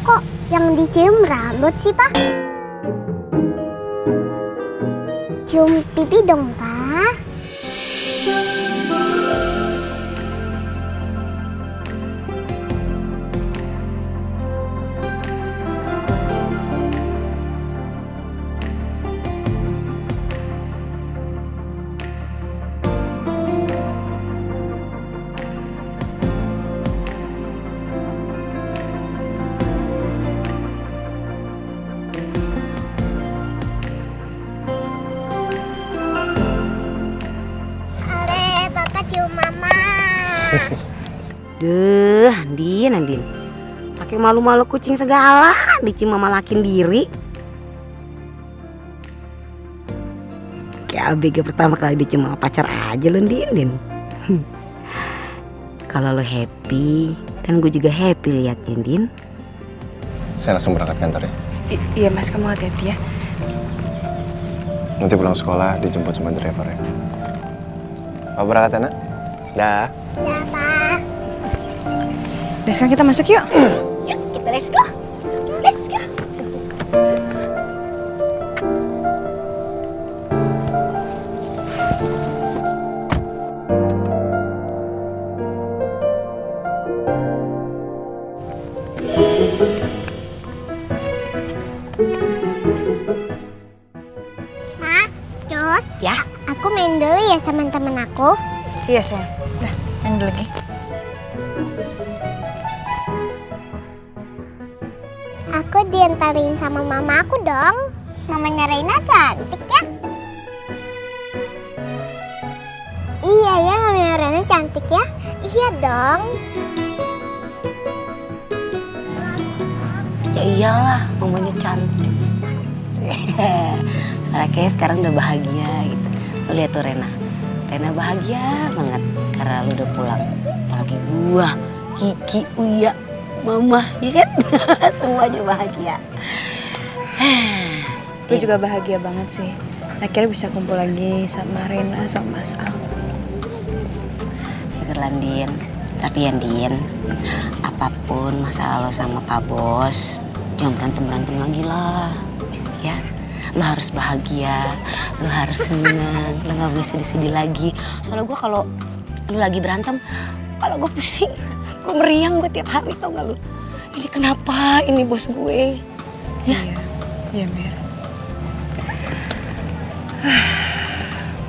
kok yang dicium rambut sih, Pak? Cium pipi dong, Pak. Ale, Papa cium Mama. Duh, Andin. Pakai malu-malu kucing segala, dicium mama lakin diri. Kayak ABG pertama kali dicium sama pacar aja lo, Din. Kalau lo happy, kan gue juga happy liatnya, Din. Saya langsung berangkat kantor ya. Iya Mas, kamu hati-hati ya. Nanti pulang sekolah dijemput sama driver ya. Mau berangkat ya, Nak? Dah. Ya, Pak. Udah sekarang kita masuk yuk. Yuk, kita let's go. Let's go. Ma, Cus. Ya. Aku main dulu ya sama temen aku. Iya sayang. Udah, main dulu lagi. Aku diantarin sama mama aku dong. Mamanya Reina cantik ya? Iya ya, mamanya Reina cantik ya? Iya dong. Ya iyalah, mamanya cantik. Soalnya kayak sekarang udah bahagia gitu. Lo lihat tuh Rena bahagia banget karena lo udah pulang. Apalagi gua, Kiki, Uya, Mama, ya kan? Semuanya bahagia. Gue juga bahagia banget sih. Akhirnya bisa kumpul lagi sama Rena, sama Mas Al. Syukurlah, Din. Tapi ya, Din, apapun masalah lo sama Pak Bos, jangan berantem lagi lah, ya. Lo harus bahagia, lo harus senang, lo gak boleh sedih-sedih lagi. Soalnya gue kalau lo lagi berantem, kepala gue pusing, gue meriang gue tiap hari, tau gak lo? Ini kenapa ini bos gue? Ya. Iya Mir.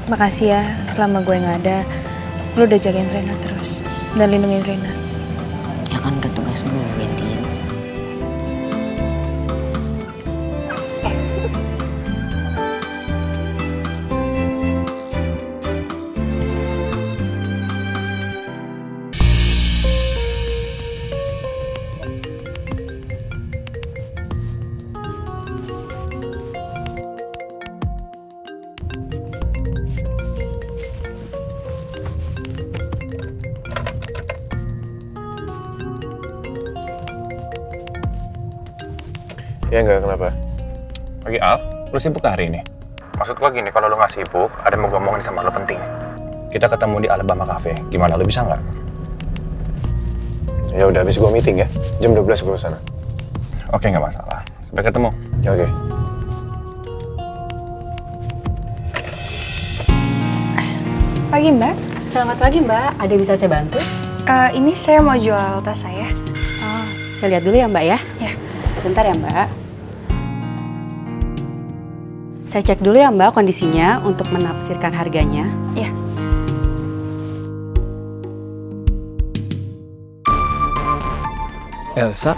Makasih ya, selama gue gak ada, lo udah jagain Rena terus dan lindungin Rena. Ya kan udah tugas gue, Din. Ya enggak, kenapa? Lagi Al, lu sibuk hari ini? Maksud gua gini, kalau lu nggak sibuk, ada yang mau ngomongin sama lu penting. Kita ketemu di Alabama Cafe. Gimana, lu bisa nggak? Ya udah, habis gua meeting ya. Jam 12 gua kesana. Oke, nggak masalah. Sampai ketemu. Ya, oke. Pagi Mbak. Selamat pagi Mbak, ada yang bisa saya bantu? Ini saya mau jual tas saya. Oh, saya lihat dulu ya Mbak ya. Ya. Sebentar ya Mbak. Saya cek dulu ya Mbak kondisinya untuk menafsirkan harganya. Ya. Elsa?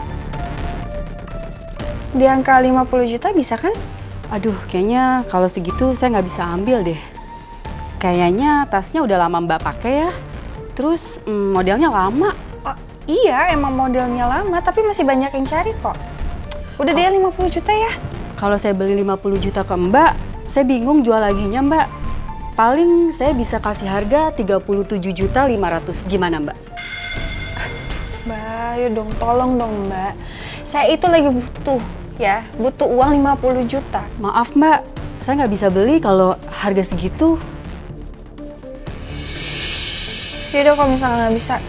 Di angka 50 juta bisa kan? Aduh, kayaknya kalau segitu saya nggak bisa ambil deh. Kayaknya tasnya udah lama Mbak pakai ya. Terus modelnya lama. Oh, iya, emang modelnya lama, tapi masih banyak yang cari kok. Udah deh 50 juta ya. Kalau saya beli 50 juta ke Mbak, saya bingung jual laginya Mbak. Paling saya bisa kasih harga 37.500.000. Gimana Mbak? Mbak, ayo dong, tolong dong Mbak. Saya itu lagi butuh ya, butuh uang 50 juta. Maaf Mbak, saya nggak bisa beli kalau harga segitu. Yaudah kalau misalnya nggak bisa,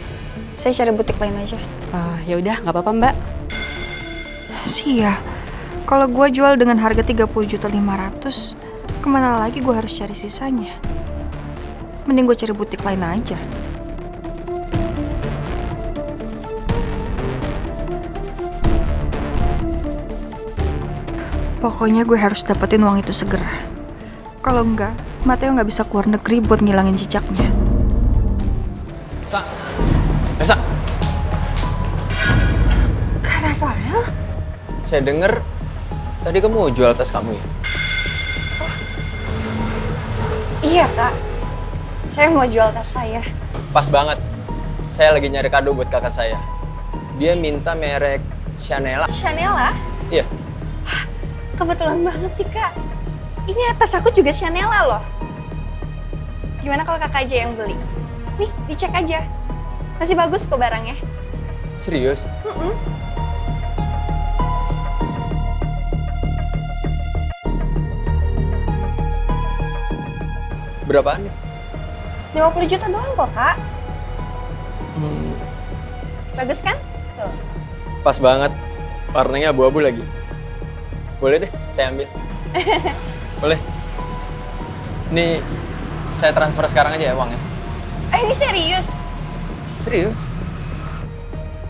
saya cari butik lain aja. Ya udah, nggak apa-apa Mbak. Sia, kalau gue jual dengan harga 30.500.000, kemana lagi gue harus cari sisanya? Mending gue cari butik lain aja. Pokoknya gue harus dapetin uang itu segera. Kalau enggak, Mateo nggak bisa keluar negeri buat ngilangin jejaknya. Sa, Sa, Kak Rafael? saya dengar tadi kamu mau jual tas kamu ya? Iya kak, saya mau jual tas saya. Pas banget, saya lagi nyari kado buat kakak saya. Dia minta merek Chanel. Chanel? Iya, Kebetulan banget sih kak. Ini tas aku juga Chanel loh. Gimana kalau kakak aja yang beli? Nih, dicek aja. Masih bagus kok barangnya. serius? Berapaan nih? 50 juta doang kok kak. Bagus kan? Tuh. Pas banget, warnanya abu-abu lagi. Boleh deh, saya ambil. Boleh. Ini saya transfer sekarang aja ya uangnya. Ini serius? Serius?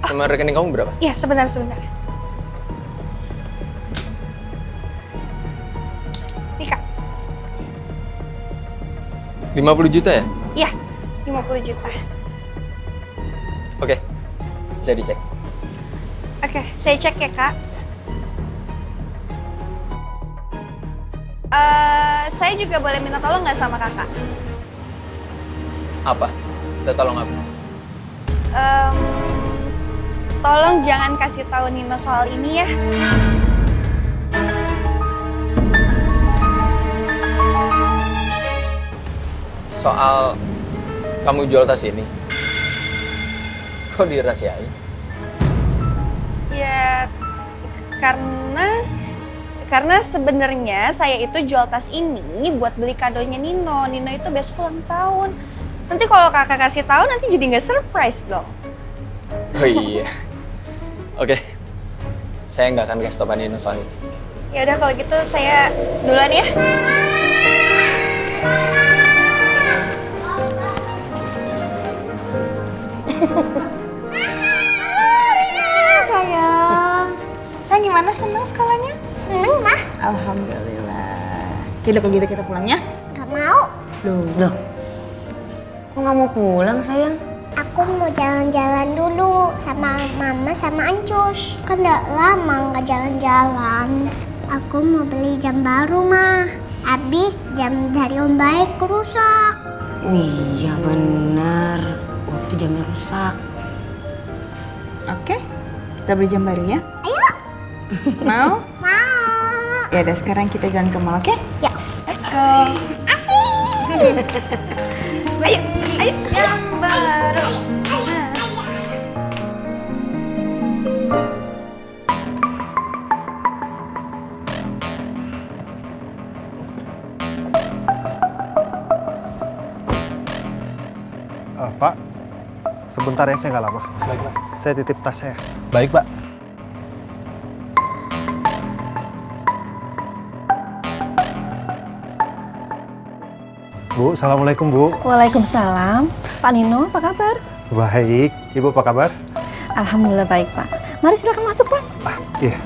Nomor rekening kamu berapa? Iya, sebentar. Nih kak. 50 juta ya? Iya, 50 juta. Oke, bisa dicek. Oke, saya cek ya kak. Saya juga boleh minta tolong nggak sama kakak? Apa? Kita tolong apa? Tolong jangan kasih tahu Nino soal ini ya. Soal kamu jual tas ini. Kok dirahasiain? Ya, karena sebenarnya saya itu jual tas ini buat beli kadonya Nino. Nino itu besok ulang tahun. Nanti kalau kakak kasih tahu nanti jadi nggak surprise dong. Oh iya. Oke. Saya nggak akan kasih tau Pak Nino soal ini. Ya udah kalau gitu saya duluan ya. Sayang gimana, senang sekolahnya? Seneng mah. Alhamdulillah. Yaudah kalau gitu kita pulang ya. Gak mau. Loh, kok nggak mau pulang sayang? Aku mau jalan-jalan dulu sama mama sama Ancus. Kan udah lama nggak jalan-jalan. Aku mau beli jam baru mah. Habis jam dari Om Baik rusak. Iya benar, waktu jamnya rusak. Oke. Kita beli jam baru ya. Ayo. Mau? Mau. Ya udah sekarang kita jalan ke mall, oke? Ya. Let's go. Asik. Ayo. Jam baru. Pak, sebentar ya, saya nggak lama. Baik, Pak. Saya titip tas saya. Baik, Pak. Bu, Assalamualaikum Bu. Waalaikumsalam. Pak Nino, apa kabar? Baik, Ibu apa kabar? Alhamdulillah baik, Pak. Mari silakan masuk, Pak. Iya.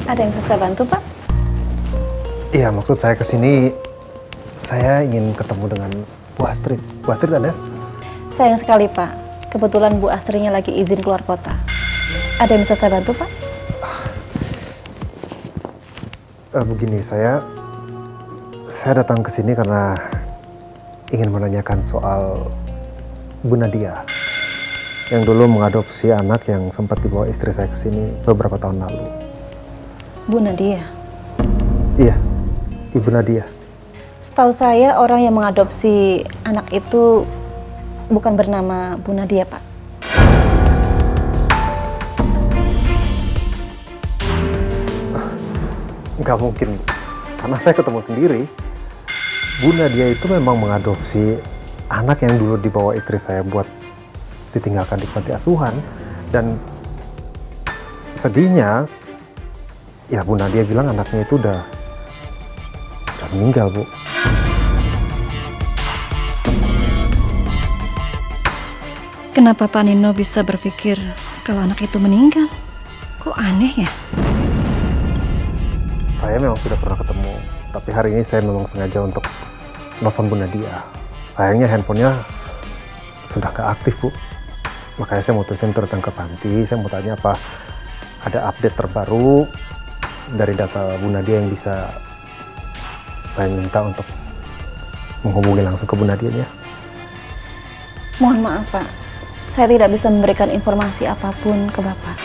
Ada yang bisa bantu, Pak? Iya, maksud saya kesini, saya ingin ketemu dengan Bu Astrid. Bu Astrid ada? Sayang sekali, Pak. Kebetulan Bu Astridnya lagi izin keluar kota. Ada yang bisa saya bantu, Pak? Begini, saya datang ke sini karena ingin menanyakan soal Bu Nadia yang dulu mengadopsi anak yang sempat dibawa istri saya ke sini beberapa tahun lalu. Bu Nadia. Iya, Ibu Nadia. Setahu saya orang yang mengadopsi anak itu bukan bernama Bu Nadia, Pak. Nggak mungkin, karena saya ketemu sendiri. Bu Nadia itu memang mengadopsi anak yang dulu dibawa istri saya buat ditinggalkan di panti asuhan. Dan sedihnya, ya Bu Nadia bilang anaknya itu udah meninggal, Bu. Kenapa Pak Nino bisa berpikir kalau anak itu meninggal? Kok aneh ya? Saya memang sudah pernah ketemu, tapi hari ini saya memang sengaja untuk nelfon Bu Nadia. Sayangnya handphonenya sudah nggak aktif, Bu. Makanya saya mutusin untuk datang ke panti. Saya mau tanya apa ada update terbaru dari data Bu Nadia yang bisa saya minta untuk menghubungi langsung ke Bu Nadia-nya. Mohon maaf Pak, saya tidak bisa memberikan informasi apapun ke Bapak.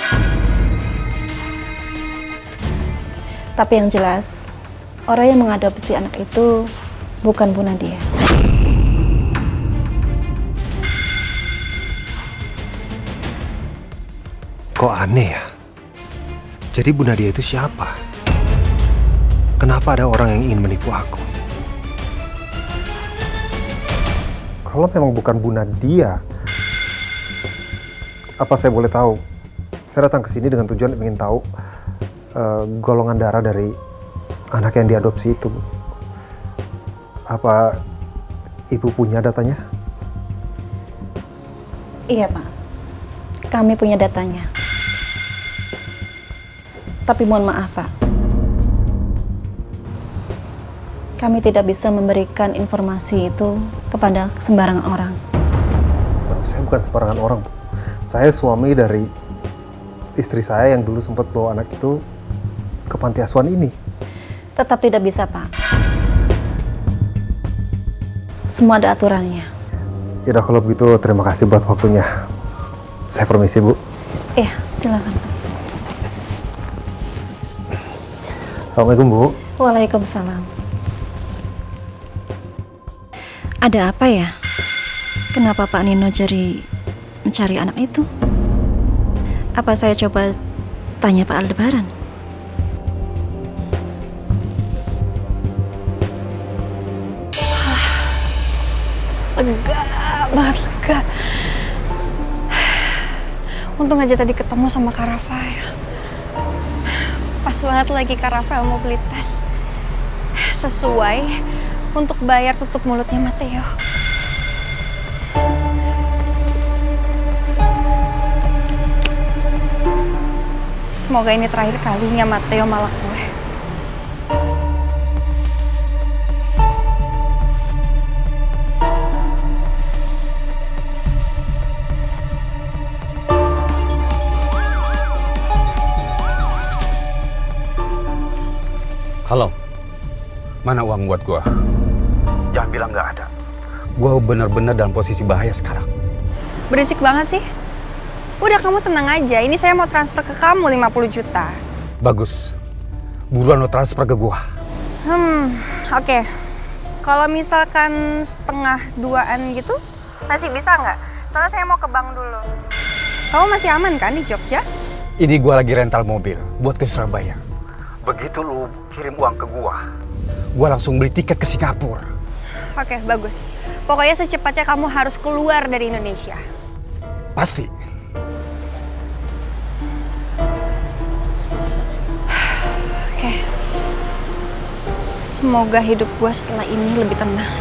Tapi yang jelas, orang yang mengadopsi anak itu bukan Bu Nadia. Kok aneh ya? Jadi Bu Nadia itu siapa? Kenapa ada orang yang ingin menipu aku? Kalau memang bukan Bu Nadia, apa saya boleh tahu? Saya datang ke sini dengan tujuan ingin tahu golongan darah dari anak yang diadopsi itu. Apa Ibu punya datanya? Iya Pak, kami punya datanya. Tapi mohon maaf Pak, kami tidak bisa memberikan informasi itu kepada sembarangan orang. Saya bukan sembarangan orang, Bu. Saya suami dari istri saya yang dulu sempat bawa anak itu ke panti asuhan ini. Tetap tidak bisa Pak. Semua ada aturannya. Ya kalau begitu terima kasih buat waktunya. Saya permisi, Bu. Iya, silakan. Assalamualaikum, Bu. Waalaikumsalam. Ada apa ya? Kenapa Pak Nino jadi mencari anak itu? Apa saya coba tanya Pak Aldebaran? Lega banget, lega. Untung aja tadi ketemu sama Kak Rafael. Pas banget lagi Kak Rafael mau beli tes. Sesuai untuk bayar tutup mulutnya Matteo. Semoga ini terakhir kalinya Matteo malak gue. Halo, mana uang buat gua? Jangan bilang nggak ada. Gua bener-bener dalam posisi bahaya sekarang. Berisik banget sih. Udah kamu tenang aja, ini saya mau transfer ke kamu 50 juta. Bagus, buruan lo transfer ke gua. Oke. Kalau misalkan 1:30 gitu, masih bisa nggak? Soalnya saya mau ke bank dulu. Kamu masih aman kan di Jogja? Ini gua lagi rental mobil buat ke Surabaya. Begitu lo kirim uang ke gua langsung beli tiket ke Singapura. Oke, bagus. Pokoknya secepatnya kamu harus keluar dari Indonesia. Pasti. Oke. Semoga hidup gue setelah ini lebih tenang.